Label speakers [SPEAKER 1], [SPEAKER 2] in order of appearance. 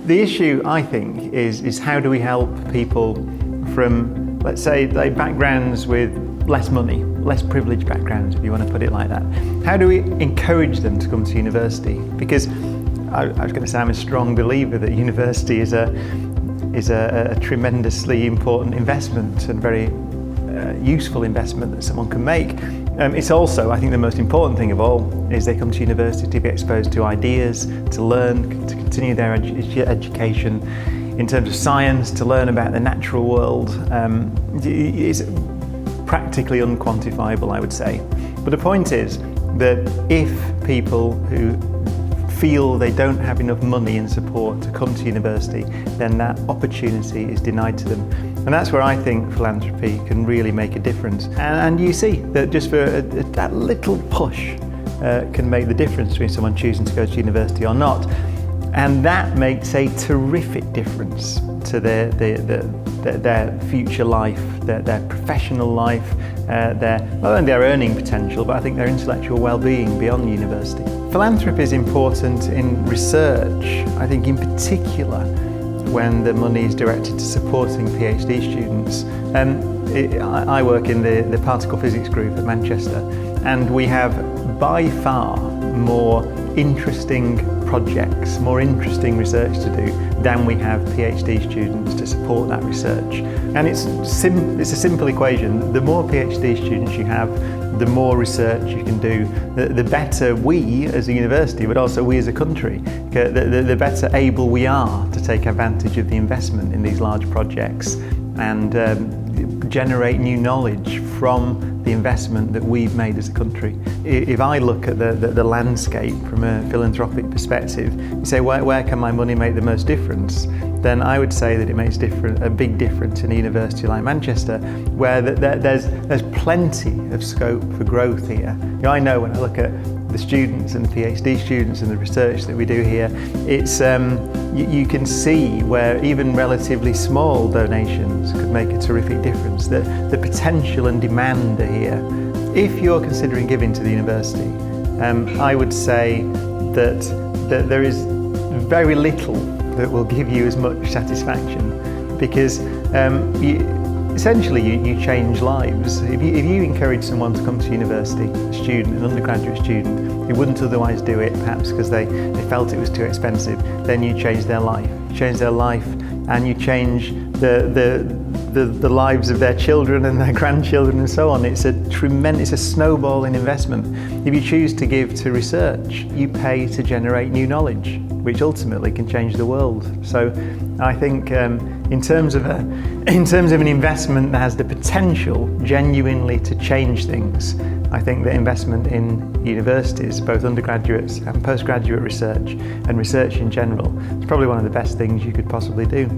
[SPEAKER 1] The issue, I think, is how do we help people from, let's say, backgrounds with less money, less privileged backgrounds, if you want to put it like that. How do we encourage them to come to university? Because I was going to say I'm a strong believer that university is a tremendously important investment and very useful investment that someone can make. It's also, I think, the most important thing of all is they come to university to be exposed to ideas, to learn, to continue their education in terms of science, to learn about the natural world. It's practically unquantifiable, I would say. But the point is that if people who feel they don't have enough money and support to come to university, then that opportunity is denied to them. And that's where I think philanthropy can really make a difference. And you see that just for that little push can make the difference between someone choosing to go to university or not. And that makes a terrific difference to their future life, their professional life, not only their earning potential, but I think their intellectual well-being beyond university. Philanthropy is important in research, I think in particular when the money is directed to supporting PhD students. I work in the particle physics group at Manchester, and we have by far more interesting projects, more interesting research to do than we have PhD students to support that research. And it's a simple equation. The more PhD students you have, the more research you can do, the better we as a university, but also we as a country, the better able we are to take advantage of the investment in these large projects and generate new knowledge from the investment that we've made as a country. If I look at the landscape from a philanthropic perspective, you say, where can my money make the most difference? Then I would say that it makes a big difference in a university like Manchester, where there's plenty of scope for growth here. You know, I know when I look at the students and the PhD students and the research that we do here, it's you can see where even relatively small donations could make a terrific difference. The potential and demand are here. If you're considering giving to the university, I would say that there is very little that will give you as much satisfaction, because essentially you change lives. If you encourage someone to come to university, a student, an undergraduate student, who wouldn't otherwise do it, perhaps because they felt it was too expensive, then you change their life. You change their life and you change the lives of their children and their grandchildren and so on. It's a snowballing investment. If you choose to give to research, you pay to generate new knowledge, which ultimately can change the world. So I think in terms of an investment that has the potential genuinely to change things, I think that investment in universities, both undergraduates and postgraduate research, and research in general, is probably one of the best things you could possibly do.